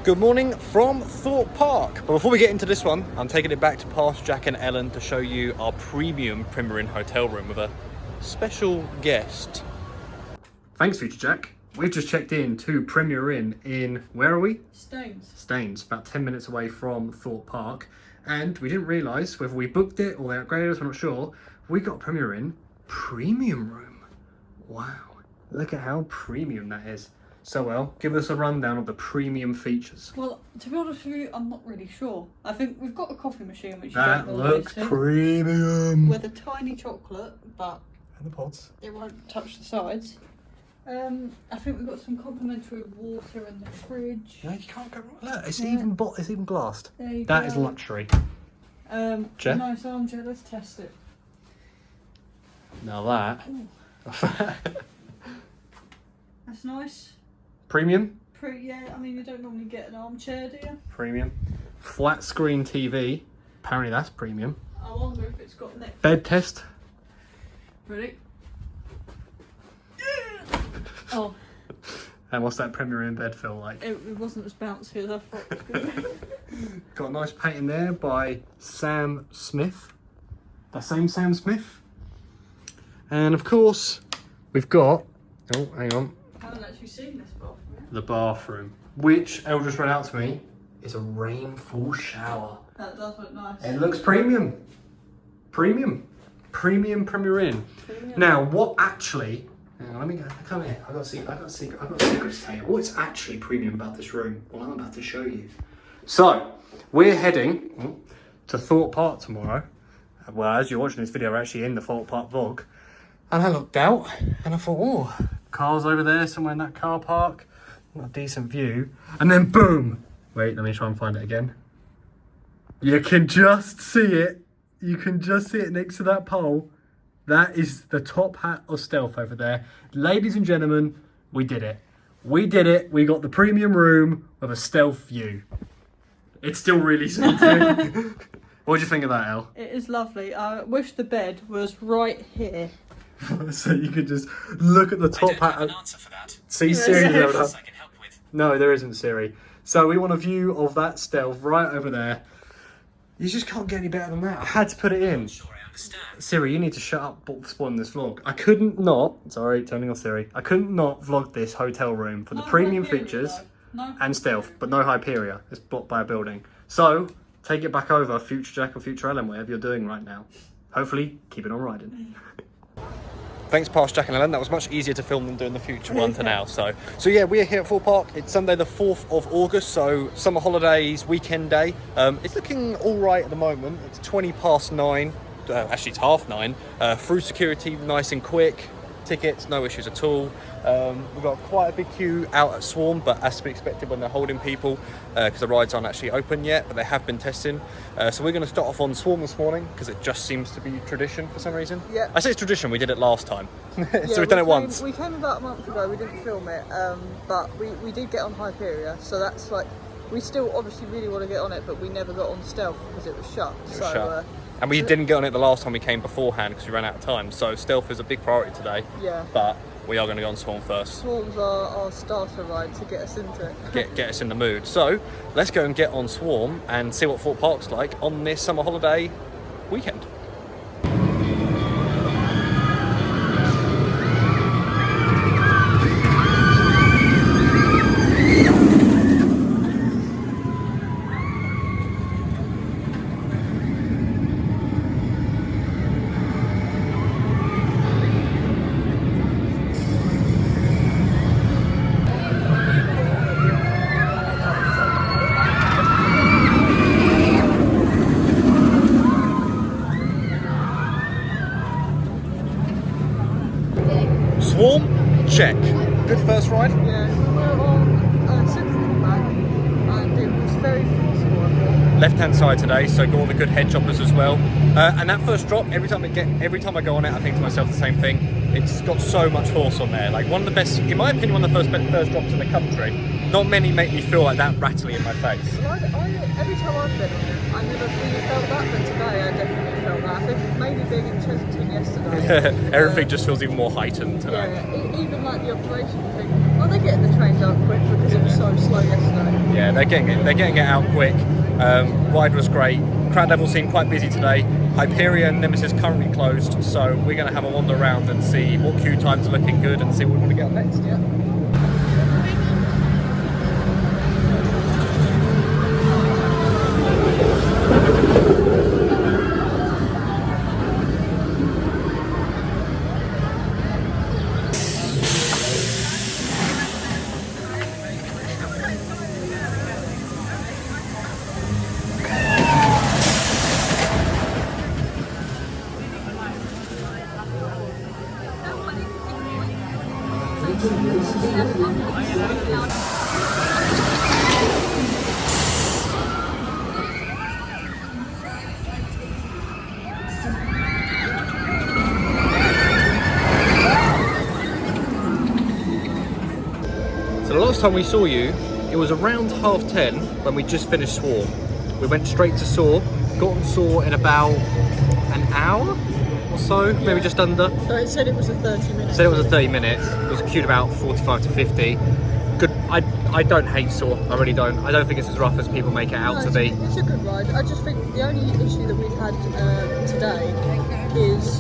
Good morning from Thorpe Park. But before we get into this one, I'm taking it back to past Jack and Ellen to show you our premium Premier Inn hotel room with a special guest. Thanks, Future Jack. We've just checked in to Premier Inn in, where are we? Staines, about 10 minutes away from Thorpe Park. And we didn't realise whether we booked it or they upgraded us, we're not sure. We got Premier Inn premium room. Wow, look at how premium that is. So, well, give us a rundown of the premium features. Well, to be honest with you, I'm not really sure. I think we've got a coffee machine, which that looks premium. With a tiny chocolate, but and the pods. It won't touch the sides. I think we've got some complimentary water in the fridge. No, you can't go wrong. Look, it's even glassed. There you that go. is luxury. Nice armchair. Let's test it. Now that. That's nice. Premium? Yeah, I mean, you don't normally get an armchair, do you? Premium. Flat screen TV. Apparently that's premium. I wonder if it's got Netflix. Bed test. Ready? Oh. And what's that Premier Inn bed feel like? It wasn't as bouncy as I thought it was going to be. Got a nice painting there by Sam Smith. That same Sam Smith. And of course, we've got... Oh, hang on. I haven't actually seen this bathroom. The bathroom, which Elle just read out to me, is a rainfall shower. That does look nice. It looks premium. Premium Premier Inn. Premium. Now, what actually... Hang on, let me go. Come here. I've got a secret to tell you. What's actually premium about this room? Well, I'm about to show you. So, we're heading to Thorpe Park tomorrow. Well, as you're watching this video, we're actually in the Thorpe Park vlog. And I looked out and I thought, oh, car's over there somewhere in that car park. Got a decent view. And then boom. Wait, let me try and find it again. You can just see it. You can just see it next to that pole. That is the top hat of Stealth over there. Ladies and gentlemen, we did it. We did it. We got the premium room with a Stealth view. It's still really something. What do you think of that, Elle? It is lovely. I wish the bed was right here. So you could just look at the top hat. I don't have an answer for that. See Siri. I can help with. No, there isn't Siri. So we want a view of that Stealth right over there. You just can't get any better than that. I had to put it in. Sure, I understand. Siri, you need to shut up spoiling this vlog. I couldn't not, sorry, turning off Siri. I couldn't not vlog this hotel room for the premium features and Stealth, but no Hyperia. It's blocked by a building. So, take it back over, Future Jack or Future Ellen, whatever you're doing right now. Hopefully, keep it on riding. Thanks, past Jack and Ellen. That was much easier to film than doing the future one to now. So yeah, we're here at Thorpe Park. It's Sunday the 4th of August, so summer holidays, weekend day. It's looking all right at the moment. It's 9:20. Actually, it's 9:30. Through security, nice and quick. Tickets, no issues at all. We've got quite a big queue out at Swarm, but as to be expected when they're holding people, because the rides aren't actually open yet, but they have been testing. So we're going to start off on Swarm this morning, because it just seems to be tradition for some reason. Yeah. I say it's tradition, we did it last time. Yeah, so we've done it once. We came about a month ago, we didn't film it, but we did get on Hyperia, so that's like, we still obviously really want to get on it, but we never got on Stealth because it was shut. Shut. And we didn't get on it the last time we came beforehand because we ran out of time. So Stealth is a big priority today. Yeah. But we are going to go on Swarm first. Swarm's our starter ride to get us into it. Get us in the mood. So let's go and get on Swarm and see what Thorpe Park's like on this summer holiday weekend. Swarm, check. Good first ride? Yeah, we were on Central Back and it was very flexible, I thought. Left-hand side today, so got all the good head choppers as well. And that first drop, every time I go on it, I think to myself the same thing. It's got so much force on there. Like one of the best, in my opinion, one of the first drops in the country. Not many make me feel like that rattly in my face. Well, every time I've been on it, I never really felt that, but today I definitely felt that. I think maybe being in Chesington yesterday. Everything just feels even more heightened today. Yeah, even like the operation thing. Well, they get the trains out quick because it was so slow yesterday. Yeah, yeah, they're getting it out quick. Ride was great. Crowd level seemed quite busy today. Hyperion and Nemesis currently closed, so we're going to have a wander around and see what queue times are looking good and see what we want to get on next. Yeah. So the last time we saw you, it was around 10:30 when we just finished Swarm. We went straight to Saw, got on Saw in about an hour or so, maybe just under. So it said it was a 30 minutes. Said it was a 30 minutes. It was queued about 45 to 50. Good. I don't hate Saw. I really don't. I don't think it's as rough as people make it out to be. It's a good ride. I just think the only issue that we've had today is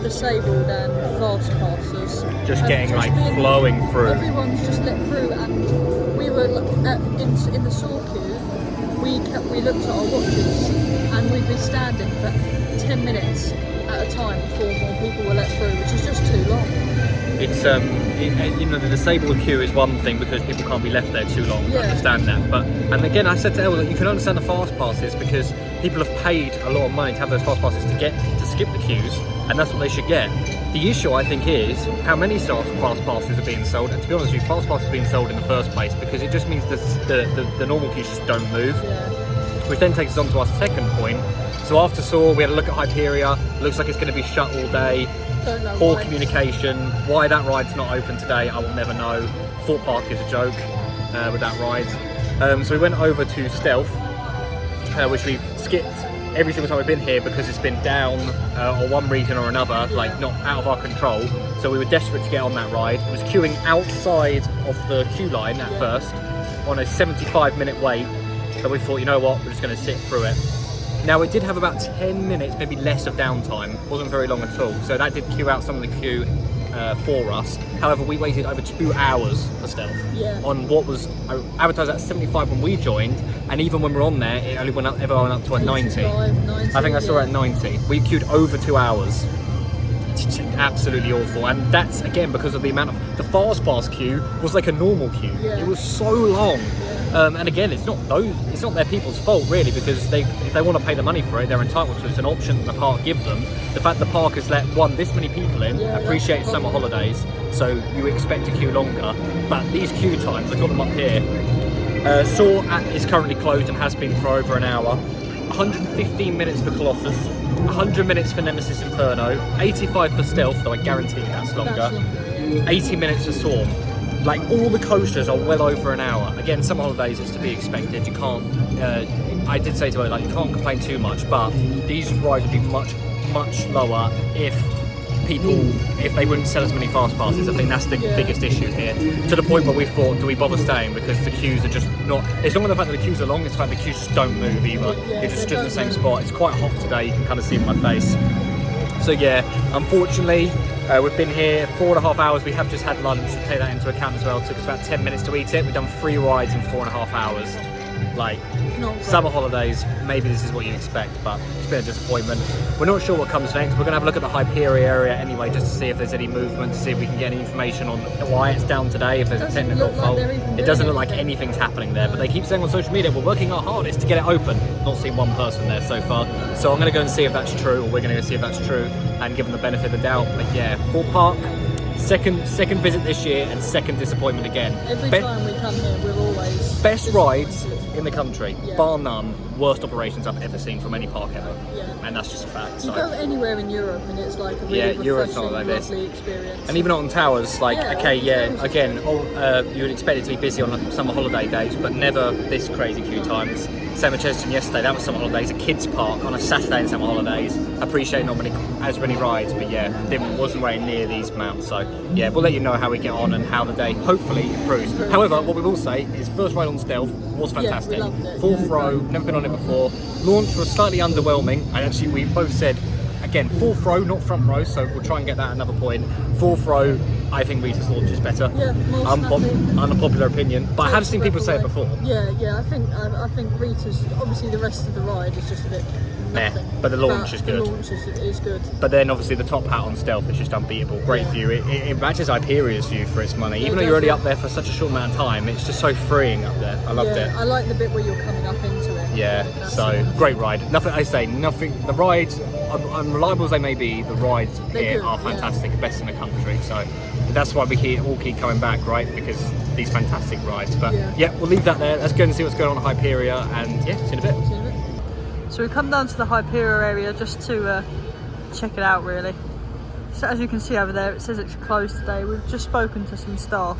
disabled and fast passers. Just getting like flowing through. Everyone's just let through, and we were in the Saw queue. We looked at our watches, and we'd be standing for 10 minutes at a time before more people were let through, which is just too long. It's you know, the disabled queue is one thing because people can't be left there too long. Yeah. I understand that, but and again, I said to Elle that you can understand the fast passes because people have paid a lot of money to have those fast passes to skip the queues, and that's what they should get. The issue I think is how many fast passes are being sold, and to be honest with you, fast passes are being sold in the first place because it just means the normal queues just don't move. Yeah. Which then takes us on to our second point. So after Saw, we had a look at Hyperia. Looks like it's going to be shut all day. Don't know Poor why. communication. Why that ride's not open today, I will never know. Thorpe Park is a joke with that ride. So we went over to Stealth, which we've skipped every single time we've been here because it's been down or one reason or another, like not out of our control. So we were desperate to get on that ride. It was queuing outside of the queue line at first on a 75-minute wait. But we thought, you know what, we're just going to sit through it. Now it did have about 10 minutes, maybe less of downtime. It wasn't very long at all. So that did queue out some of the queue for us. However, we waited over 2 hours for Stealth on what was advertised at 75 when we joined. And even when we were on there, it only went up to a 90. 90. I think I saw it at 90. We queued over 2 hours. It's absolutely awful. And that's, again, because of the amount of... The fast pass queue was like a normal queue. Yeah. It was so long. And again, it's not their people's fault really, because if they want to pay the money for it, they're entitled to it. It's an option that the park give them. The fact the park has let this many people in, appreciate summer holidays, so you expect to queue longer. But these queue times, I've got them up here. Saw is currently closed and has been for over an hour. 115 minutes for Colossus, 100 minutes for Nemesis Inferno, 85 for Stealth, though I guarantee that's longer. 80 minutes for Swarm. Like, all the coasters are well over an hour. Again, summer holidays is to be expected. You can't, I did say to her, like, you can't complain too much, but these rides would be much, much lower if they wouldn't sell as many fast passes. I think that's the biggest issue here. To the point where we thought, do we bother staying? Because the queues are just not, it's not the fact that the queues are long, it's the fact that the queues just don't move either. You're just stood in the same spot. It's quite hot today, you can kind of see it in my face. So yeah, unfortunately, we've been here 4.5 hours. We have just had lunch, take that into account as well. It took us about 10 minutes to eat it. We've done 3 rides in 4.5 hours. Like, summer holidays, maybe this is what you expect, but it's been a disappointment. We're not sure what comes next. We're going to have a look at the Hyperia area anyway, just to see if there's any movement, to see if we can get any information on why it's down today, if there's a technical fault. It doesn't look like anything's happening there, but they keep saying on social media, we're working our hardest to get it open. Not seen one person there so far. So I'm going to go and see if that's true, or we're going to go see if that's true, and give them the benefit of the doubt. But yeah, Thorpe Park, second visit this year, and second disappointment again. Every time we come here, we're always... Best rides in the country, bar none. Worst operations I've ever seen from any park ever, and that's just a fact. You go anywhere in Europe and it's like a really Europe's not refreshing, like this. lovely experience. And even on towers, like again, you would expect it to be busy on summer holiday days, but never this crazy queue times. Same with Cheston yesterday, that was summer holidays, a kids park on a Saturday in summer holidays. Appreciate not as many rides, but yeah, wasn't very near these amounts. So yeah, we'll let you know how we get on and how the day hopefully improves. However, what we will say is first ride on Stealth, was fantastic. Yeah, we loved it. Fourth Yeah, row, never been on it before. Launch was slightly underwhelming. And actually, we both said, again, fourth row, not front row, so we'll try and get that at another point. Fourth row, I think Rita's launch is better. Yeah, more snappy. Unpopular opinion, but I have seen people say it before. Yeah. I think Rita's, obviously the rest of the ride is just a bit nothing. But the launch is good. The launch is good. But then obviously the top hat on Stealth is just unbeatable. Great view. It matches Hyperia's view for its money. Even though you're already up there for such a short amount of time, it's just so freeing up there. I loved it. I like the bit where you're coming up into it. Yeah, so great ride. Nothing. The rides, unreliable as they may be, the rides here are fantastic, best in the country. So that's why we all keep coming back, right? Because these fantastic rides. But yeah, we'll leave that there. Let's go and see what's going on at Hyperia, and yeah, see you in a bit. So we come down to the Hyperia area just to check it out, really. So as you can see over there, it says it's closed today. We've just spoken to some staff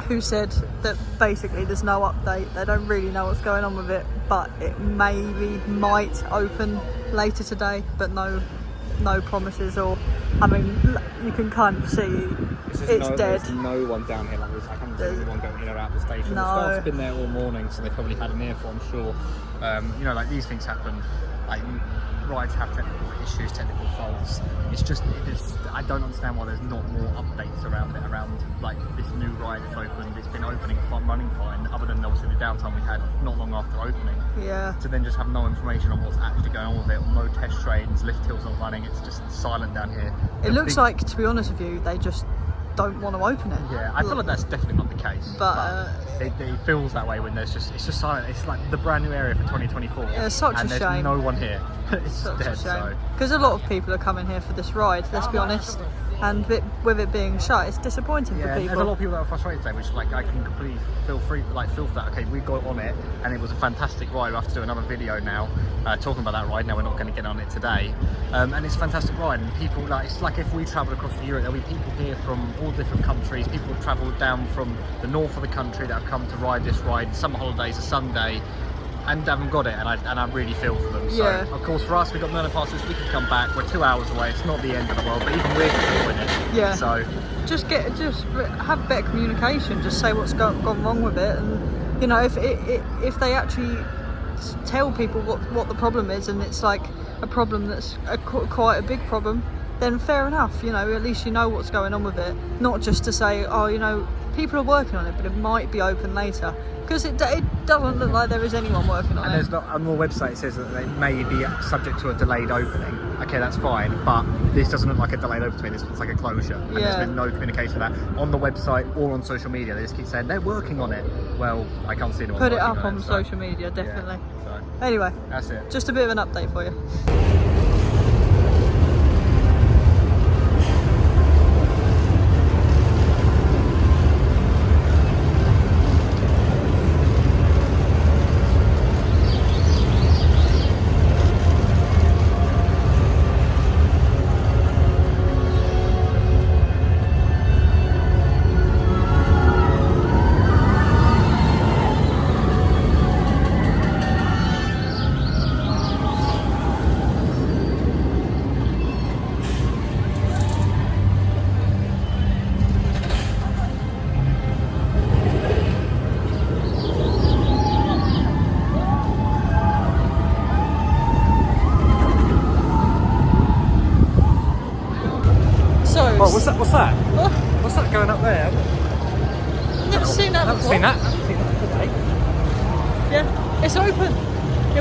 who said that basically there's no update. They don't really know what's going on with it, but it might open later today, but no promises. Or I mean, you can kind of see it's dead. There's no one down here like this. I can't see anyone going in or out the station. No. The staff's been there all morning, so they probably had an earful, I'm sure. Like these things happen. Like rides have technical issues, technical faults. I don't understand why there's not more updates around it. Around like this new ride is opened. It's been opening, running fine. Other than obviously the downtime we had not long after opening. Yeah. To then just have no information on what's actually going on with it. No test trains, lift hills not running. It's just silent down here. It looks like, to be honest with you, they just don't want to open it. Yeah, I feel like that's definitely not the case. But it feels that way when it's just silent. It's like the brand new area for 2024. Yeah, such and a shame. There's no one here. It's such dead. a shame. Because a lot of people are coming here for this ride. Let's be honest. And with it being shut, it's disappointing for people. There's a lot of people that are frustrated today, which like I can completely feel for that. Okay, we got on it and it was a fantastic ride. We'll have to do another video now talking about that ride. Now we're not going to get on it today, and it's a fantastic ride. And people it's like if we travel across Europe, there'll be people here from all different countries. People have travelled down from the north of the country that have come to ride this ride. Summer holidays, a Sunday. And haven't got it, and I really feel for them. So, of course, for us, we got Merlin passes. We can come back. We're 2 hours away. It's not the end of the world, but even we're enjoying it. Yeah. So, just have better communication. Just say what's gone wrong with it, and if they actually tell people what the problem is, and it's like a problem that's quite a big problem, then fair enough. At least you know what's going on with it. Not just to say, people are working on it, but it might be open later. Because it doesn't look like there is anyone working on it. And there's not on the website. It says that they may be subject to a delayed opening. Okay, that's fine, but this doesn't look like a delayed opening. This looks like a closure, and there's been no communication of that on the website or on social media. They just keep saying they're working on it. Well, I can't see anyone. Put it up on social media, definitely. Yeah, anyway, that's it. Just a bit of an update for you. What's that? What? What's that going up there? Never seen that before. I haven't seen that today. Yeah, it's open.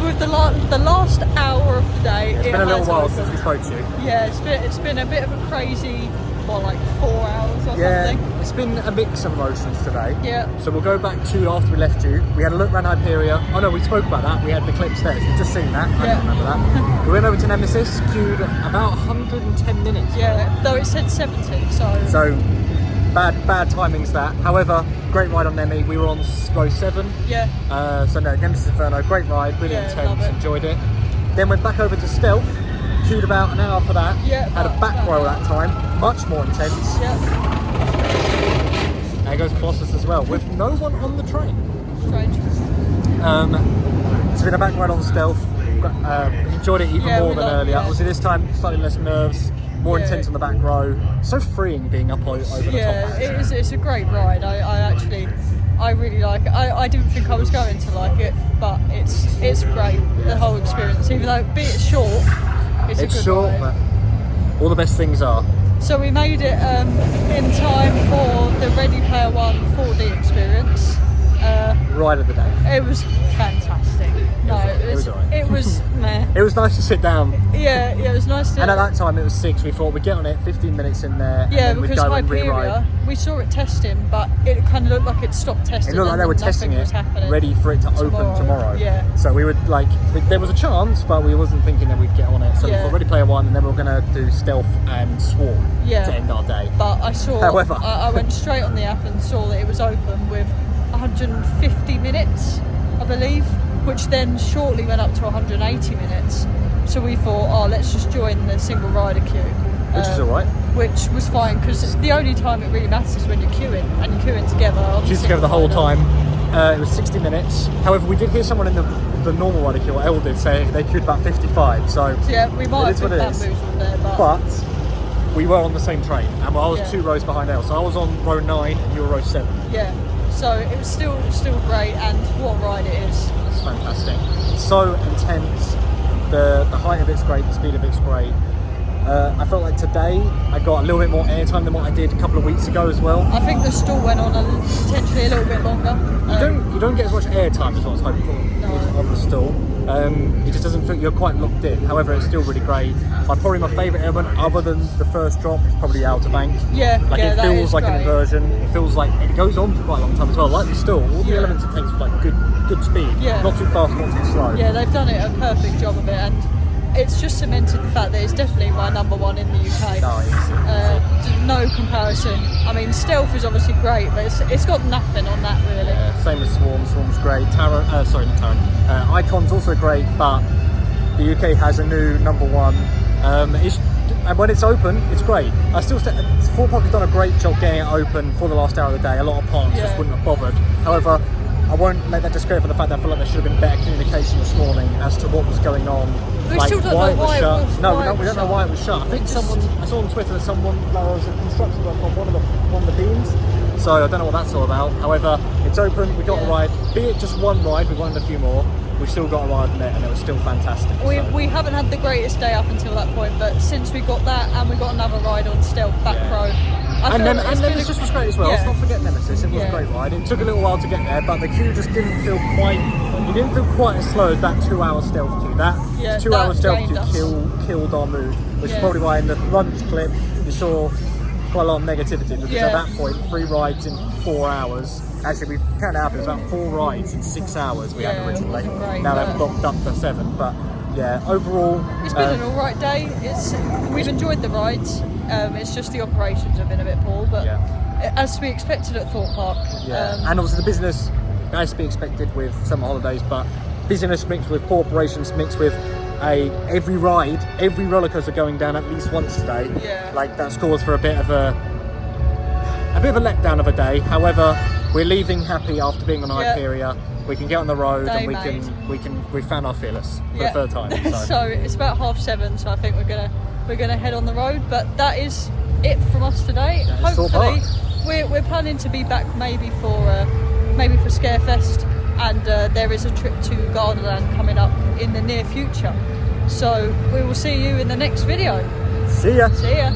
With the last hour of the day, It's been a little while since we spoke to you. Yeah, it's been a bit of a crazy, 4 hours or something. It's been a mix of emotions today. Yeah. So we'll go back to after we left you. We had a look around Hyperia. Oh no, we spoke about that. We had the clips there. So you've just seen that. I don't remember that. We went over to Nemesis, queued about 110 minutes. Yeah, though it said 70, So bad timings that. However, great ride on Nemi. We were on row 7. Yeah. Nemesis Inferno, great ride, really intense, love it. enjoyed it. Then went back over to Stealth, queued about an hour for that. Yeah. Had a back row that time, much more intense. Yeah. There goes Colossus as well, with no one on the train. Strange. It's been a back ride on Stealth. Enjoyed it even more than earlier. Obviously this time slightly less nerves, more intense on the back row. So freeing being up over the top. Yeah, it's a great ride. I actually I really like it. I didn't think I was going to like it, but it's great, the whole experience. Even though be it short, it's a good short, ride. but all the best things are. So we made it in time for the Ready Player One 4D experience. Ride of the day. It was fantastic. It was meh. It was nice to sit down. Yeah, it was nice to. And at that time it was 6. We thought we'd get on it, 15 minutes in there. Yeah, and then because we'd go and re-ride. Hyperia, we saw it testing, but it kind of looked like it stopped testing. It looked like they were testing it, ready for it to open tomorrow. Yeah. So we would there was a chance, but we wasn't thinking that we'd get on it. So we thought Ready Player One, and then we were going to do Stealth and Swarm to end our day. But I saw. However, I went straight on the app and saw that it was open with 150 minutes, I believe, which then shortly went up to 180 minutes. So we thought, oh, let's just join the single rider queue. Which is alright. Which was fine, because the only time it really matters is when you're queuing, and you're queuing together. Queuing together the whole time. It was 60 minutes. However, we did hear someone in the normal rider queue, Elle did, say they queued about 55. So yeah, we might have been bamboozled there, but we were on the same train, and I was 2 rows behind Elle. So I was on row 9 and you were row 7. Yeah. So it was still great, and what a ride it is. It's fantastic. It's so intense. The height of it's great, the speed of it's great. I felt like today I got a little bit more airtime than what I did a couple of weeks ago as well. I think the stall went on potentially a little bit longer. You don't get as much airtime as what I was hoping for on the stall. It just doesn't feel you're quite locked in. However, it's still really great. Probably my favourite element, other than the first drop, is probably Outer Bank. Yeah, it feels like great. an inversion. It feels like it goes on for quite a long time as well. Like the stall, all the elements it takes with like good speed. Yeah. Not too fast, not too slow. Yeah, they've done a perfect job of it, and it's just cemented the fact that it's definitely my number one in the UK. No comparison. I mean, Stealth is obviously great, but it's got nothing on that really. Same as Swarm. Swarm's great. Icon's also great, but the UK has a new number one. And when it's open, it's great. I still Thorpe has done a great job getting it open for the last hour of the day. A lot of parks just wouldn't have bothered. However, I won't let that discredit for the fact that I feel like there should have been better communication this morning as to what was going on. We still don't know why it was shut. We don't know why it was shut. I think I saw on Twitter that there was a construction work on one of the beams. So I don't know what that's all about. However, it's open. We got a ride. Be it just one ride, we wanted a few more. We still got a ride on it, and it was still fantastic. We haven't had the greatest day up until that point, but since we got that and we got another ride on Stealth back row. And Nemesis was great as well. Yeah. Let's not forget Nemesis. It was a great ride. It took a little while to get there, but the queue just didn't feel quite. It didn't feel quite as slow as that 2-hour Stealth queue. That 2-hour Stealth queue killed our mood, which is probably why in the lunch clip you saw quite a lot of negativity, because at that point 3 rides in 4 hours. Actually, we counted out, it was about 4 rides in 6 hours we had originally. Now they've bumped up to 7, but overall it's been an alright day. We've enjoyed the rides. It's just the operations have been a bit poor, but as to be expected at Thorpe Park. And obviously the business, as to be expected with summer holidays, but business mixed with poor operations mixed with every roller coaster going down at least once a day. Like that's caused for a bit of a letdown of a day. However, we're leaving happy after being on Hyperia. We can get on the road and we found our fearless for the third time. So it's about 7:30, so I think we're gonna head on the road. But that is it from us today. Hopefully, we're planning to be back maybe for Scarefest, and there is a trip to Gardaland coming up in the near future. So we will see you in the next video. See ya. See ya.